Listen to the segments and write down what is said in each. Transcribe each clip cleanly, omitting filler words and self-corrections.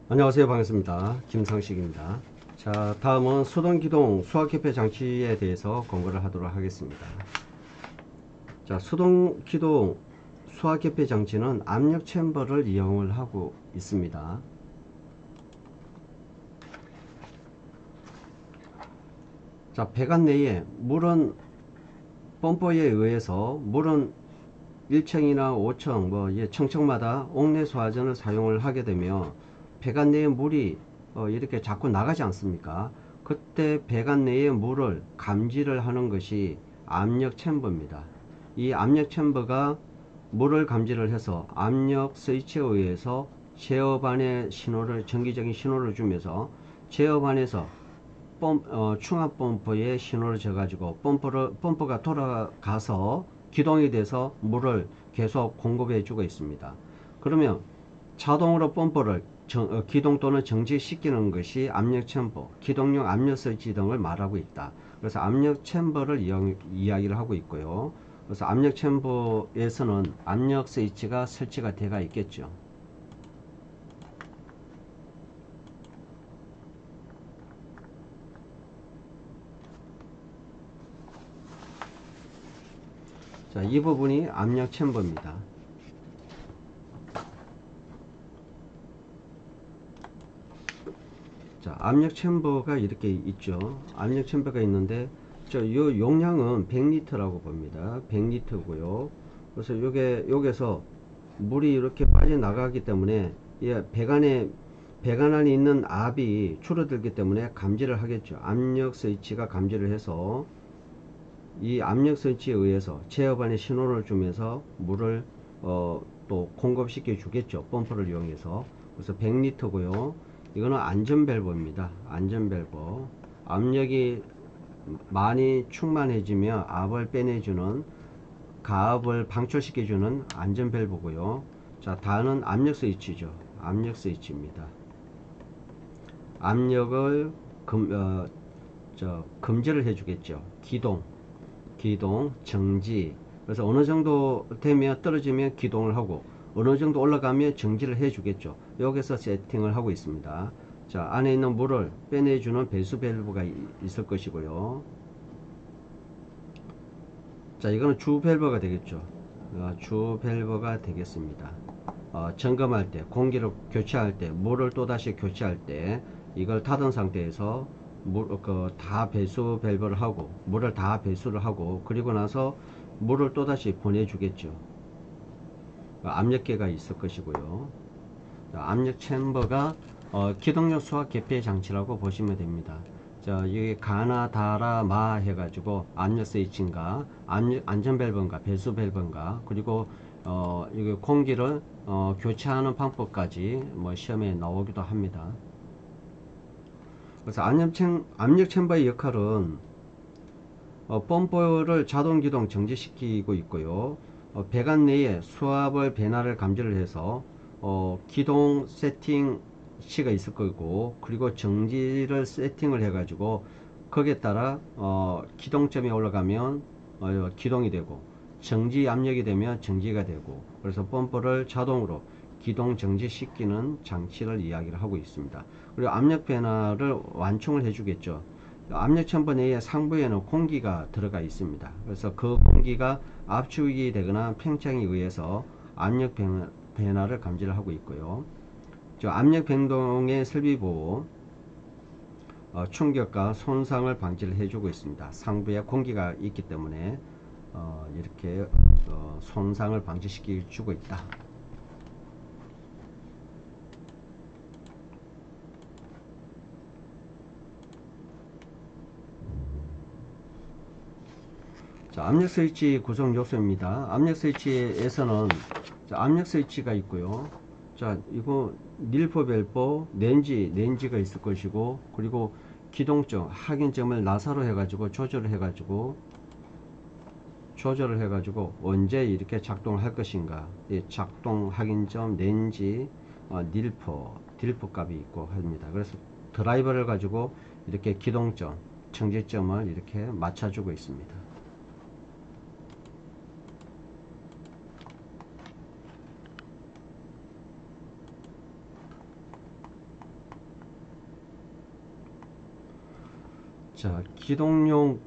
안녕하세요. 반갑습니다. 김상식입니다. 자, 다음은 수동기동 수압개폐 장치에 대해서 공부를 하도록 하겠습니다. 자, 수동기동 수압개폐 장치는 압력 챔버를 이용을 하고 있습니다. 자, 배관 내에 물은 펌프에 의해서 물은 1층이나 5층 청층마다 옥내 소화전을 사용을 하게 되며 배관 내에 물이 이렇게 자꾸 나가지 않습니까? 그때 배관 내에 물을 감지를 하는 것이 압력 챔버입니다. 이 압력 챔버가 물을 감지를 해서 압력 스위치에 의해서 제어반에 신호를, 전기적인 신호를 주면서 제어반에서 충압 펌프에 신호를 줘가지고 펌프가 돌아가서 기동이 돼서 물을 계속 공급해 주고 있습니다. 그러면 자동으로 펌프를 기동 또는 정지시키는 것이 압력 챔버, 기동용 압력 스위치 등을 말하고 있다. 그래서 압력 챔버를 이야기를 하고 있고요. 그래서 압력 챔버에서는 압력 스위치가 설치가 되어 있겠죠. 자, 이 부분이 압력 챔버입니다. 자, 압력 챔버가 이렇게 있죠. 압력 챔버가 있는데 요 용량은 100리터라고 봅니다. 100리터고요. 그래서 여기서 물이 이렇게 빠져나가기 때문에 배관 안에 있는 압이 줄어들기 때문에 감지를 하겠죠. 압력 스위치가 감지를 해서 이 압력 스위치에 의해서 제어반에 신호를 주면서 물을 또 공급시켜 주겠죠. 펌프를 이용해서. 그래서 100리터고요. 이거는 안전밸브입니다. 안전밸브. 압력이 많이 충만해지며 압을 빼내주는, 가압을 방출시켜주는 안전밸브고요. 자, 다음은 압력 스위치죠. 압력 스위치입니다. 압력을 금지를 해주겠죠. 기동, 정지. 그래서 어느 정도 되면 떨어지면 기동을 하고 어느 정도 올라가면 정지를 해주겠죠. 여기서 세팅을 하고 있습니다. 자, 안에 있는 물을 빼내주는 배수 밸브가 있을 것이고요. 자, 이거는 주 밸브가 되겠죠. 주 밸브가 되겠습니다. 점검할 때, 공기를 교체할 때, 물을 또다시 교체할 때 이걸 닫은 상태에서 다 배수 밸브를 하고 물을 다 배수를 하고 그리고 나서 물을 또다시 보내주겠죠. 압력계가 있을 것이고요. 압력 챔버가 기동용 수압 개폐 장치라고 보시면 됩니다. 자, 여기 가나 다라 마 해가지고 압력 스위치인가 안전 밸브인가 배수 밸브인가 그리고 여기 공기를 교체하는 방법까지 뭐 시험에 나오기도 합니다. 그래서 압력 챔버의 역할은 펌프를 자동 기동 정지시키고 있고요. 배관 내에 수압을 변화를 감지를 해서 기동 세팅 시가 있을 거고 그리고 정지를 세팅을 해 가지고 거기에 따라 기동점이 올라가면 기동이 되고 정지 압력이 되면 정지가 되고 그래서 펌프를 자동으로 기동 정지 시키는 장치를 이야기를 하고 있습니다. 그리고 압력 변화를 완충을 해 주겠죠. 압력 챔버 내에 상부에는 공기가 들어가 있습니다. 그래서 그 공기가 압축이 되거나 팽창에 의해서 압력 변화를 감지를 하고 있고요. 압력 변동의 설비 보호, 충격과 손상을 방지를 해주고 있습니다. 상부에 공기가 있기 때문에 이렇게 손상을 방지시켜 주고 있다. 자, 압력 스위치 구성 요소입니다. 압력 스위치에서는 압력 스위치가 있고요. 자, 이거 닐포 밸브 렌지가 있을 것이고 그리고 기동점 확인점을 나사로 해가지고 조절을 해가지고 언제 이렇게 작동을 할 것인가 작동 확인점 렌지 딜포 값이 있고 합니다. 그래서 드라이버를 가지고 이렇게 기동점 청지점을 이렇게 맞춰주고 있습니다. 자, 기동용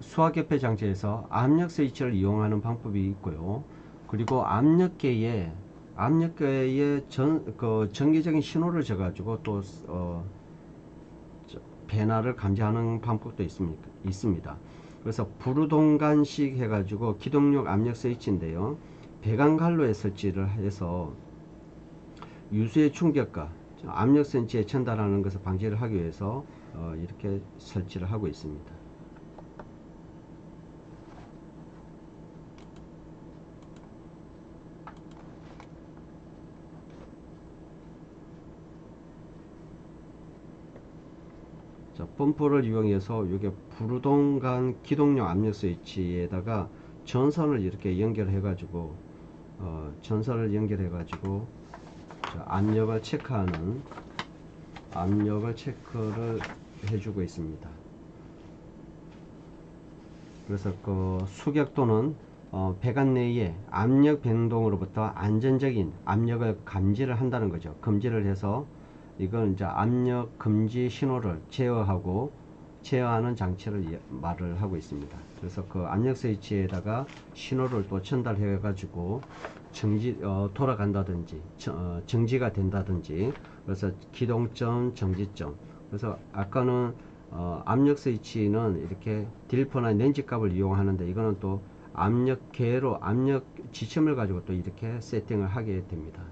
수압개폐 장치에서 압력 스위치를 이용하는 방법이 있고요. 그리고 압력계에 전기적인 신호를 줘가지고 또 변화를 감지하는 방법도 있습니다. 그래서 부르동간식 해가지고 기동용 압력 스위치인데요. 배관관로에 설치를 해서 유수의 충격과 압력 센치에 전달하는 것을 방지를 하기 위해서 이렇게 설치를 하고 있습니다. 자, 펌프를 이용해서 이게 부르동간 기동용 압력 스위치에다가 전선을 이렇게 연결해 가지고 압력을 체크를 해주고 있습니다. 그래서 그 수격도는 배관 내의 압력 변동으로부터 안전적인 압력을 감지를 한다는 거죠. 금지를 해서 이건 이제 압력 금지 신호를 제어하는 장치를 말을 하고 있습니다. 그래서 그 압력 스위치에다가 신호를 또 전달해 가지고 돌아간다든지 정지가 된다든지, 그래서 기동점, 정지점. 그래서 아까는 압력 스위치는 이렇게 딜퍼나 렌즈 값을 이용하는데, 이거는 또 압력계로 압력 지침을 가지고 또 이렇게 세팅을 하게 됩니다.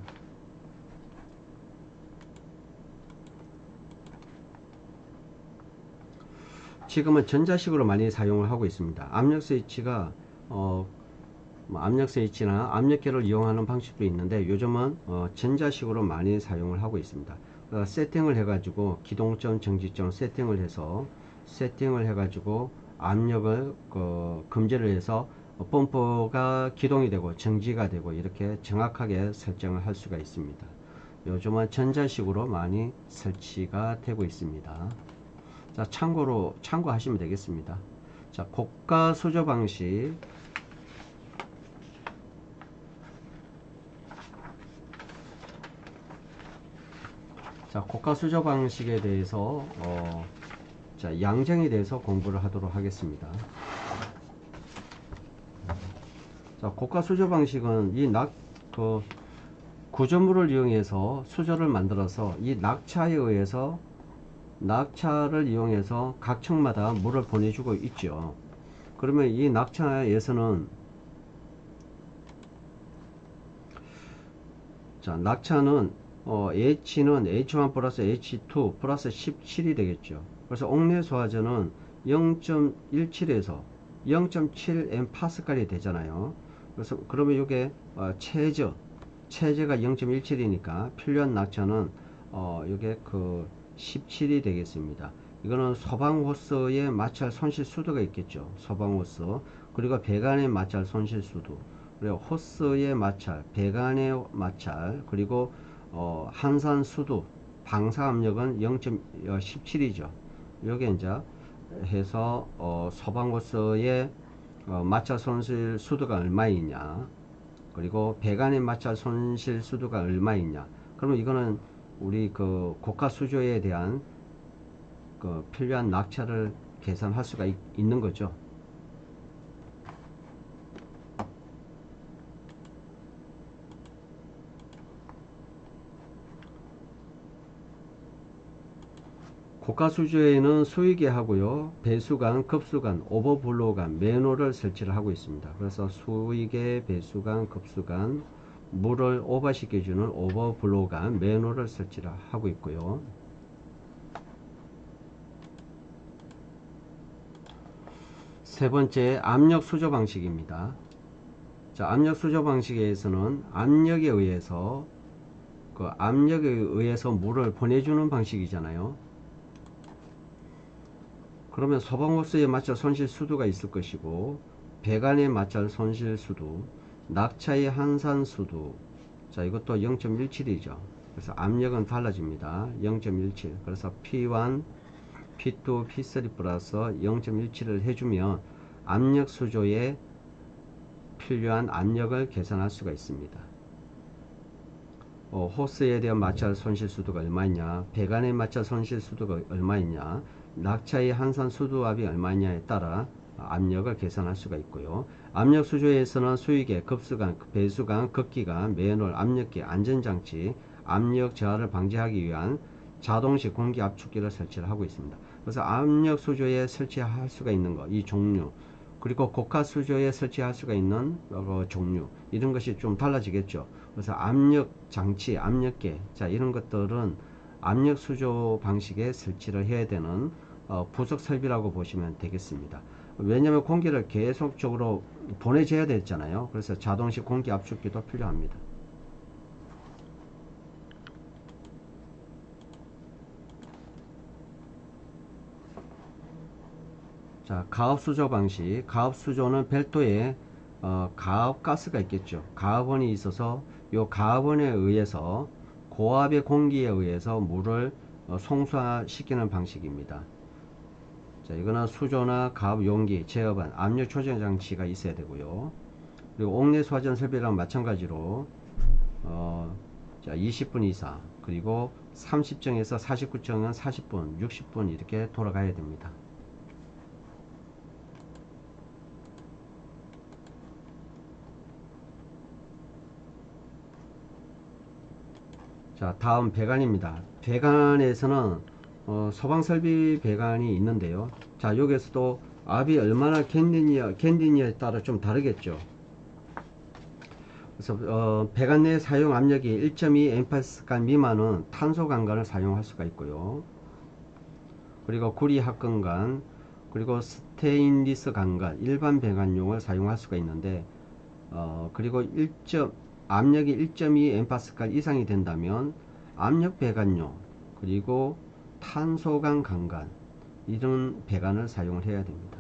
지금은 전자식으로 많이 사용을 하고 있습니다. 압력 스위치가 압력 스위치나 압력계를 이용하는 방식도 있는데, 요즘은 전자식으로 많이 사용을 하고 있습니다. 세팅을 해가지고 기동점, 정지점 세팅을 해가지고 압력을 금지를 해서 펌프가 기동이 되고 정지가 되고 이렇게 정확하게 설정을 할 수가 있습니다. 요즘은 전자식으로 많이 설치가 되고 있습니다. 자, 참고하시면 되겠습니다. 자, 고가 수조 방식. 자, 고가 수조 방식에 대해서 자, 양정에 대해서 공부를 하도록 하겠습니다. 자, 고가 수조 방식은 구조물을 이용해서 수조를 만들어서 이 낙차를 이용해서 각 층마다 물을 보내주고 있죠. 그러면 이 낙차에서는, 자, 낙차는 H는 H1 플러스 H2 플러스 17이 되겠죠. 그래서 옥내 소화전은 0.17에서 0.7 MPa이 되잖아요. 그래서 그러면 이게 체제가 0.17이니까 필요한 낙차는 이게 17이 되겠습니다. 이거는 소방호스의 마찰 손실 수도가 있겠죠. 소방호스, 그리고 배관의 마찰 손실 수도, 그리고 호스의 마찰, 배관의 마찰, 그리고 한산 수도, 방사 압력은 0.17이죠. 요게 이제 해서 소방호스의 마찰 손실 수도가 얼마이냐, 그리고 배관의 마찰 손실 수도가 얼마이냐. 그러면 이거는 우리 고가 수조에 대한 필요한 낙차를 계산할 수가 있는 거죠. 고가 수조에는 수위계 하고요, 배수관, 급수관, 오버블로우관, 매너를 설치를 하고 있습니다. 그래서 수위계, 배수관, 급수관, 물을 오버시켜주는 오버블로우관, 매너를 설치를 하고 있고요. 세 번째, 압력 수조 방식입니다. 자, 압력 수조 방식에서는 압력에 의해서 물을 보내주는 방식이잖아요. 그러면 소방호스에 맞춰 손실 수도가 있을 것이고, 배관에 맞춰 손실 수도, 낙차의 한산 수도, 자, 이것도 0.17이죠. 그래서 압력은 달라집니다. 0.17. 그래서 P1, P2, P3 플러스 0.17을 해주면 압력 수조에 필요한 압력을 계산할 수가 있습니다. 호스에 대한 마찰 손실 수도가 얼마있냐, 배관에 마찰 손실 수도가 얼마있냐, 낙차의 한산 수두압이 얼마냐에 따라 압력을 계산할 수가 있고요. 압력 수조에서는 수위계, 급수관, 배수관, 급기관, 매놀, 압력계, 안전장치, 압력 저하를 방지하기 위한 자동식 공기 압축기를 설치를 하고 있습니다. 그래서 압력 수조에 설치할 수가 있는 것, 이 종류, 그리고 고가 수조에 설치할 수가 있는 종류, 이런 것이 좀 달라지겠죠. 그래서 압력 장치, 압력계, 자, 이런 것들은 압력 수조 방식에 설치를 해야 되는 부속 설비라고 보시면 되겠습니다. 왜냐하면 공기를 계속적으로 보내줘야 되잖아요. 그래서 자동식 공기 압축기도 필요합니다. 자, 가압수조 방식. 가압수조는 별도의 가압가스가 있겠죠. 가압원이 있어서 이 가압원에 의해서 고압의 공기에 의해서 물을 송수시키는 방식입니다. 자, 이거는 수조나 가압 용기, 제어반, 압력 조절 장치가 있어야 되고요. 그리고 옥내수화전 설비랑 마찬가지로 자, 20분 이상, 그리고 30정에서 49정은 40분, 60분 이렇게 돌아가야 됩니다. 자, 다음 배관입니다. 배관에서는 소방설비 배관이 있는데요. 자, 여기에서도 압이 얼마나 견디냐에 따라 좀 다르겠죠. 그래서 배관 내 사용 압력이 1.2 엠파스칼 미만은 탄소 강간을 사용할 수가 있고요. 그리고 구리 합금관, 그리고 스테인리스 강간, 일반 배관용을 사용할 수가 있는데 그리고 압력이 1.2 엠파스칼 이상이 된다면 압력 배관용, 그리고 탄소강 강간, 이런 배관을 사용을 해야 됩니다.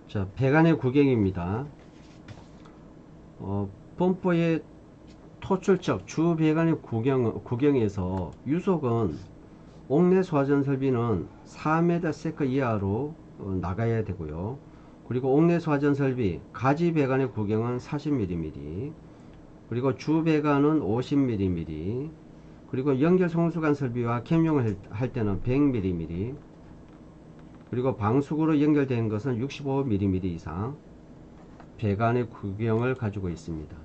자, 배관의 구경입니다. 펌프의 토출적 주 배관의 구경에서 유속은 옥내 소화전 설비는 4m/s 이하로 나가야 되고요. 그리고 옥내 소화전 설비 가지 배관의 구경은 40mm, 그리고 주 배관은 50mm, 그리고 연결 송수관 설비와 캠용을 할 때는 100mm, 그리고 방수구로 연결된 것은 65mm 이상 배관의 구경을 가지고 있습니다.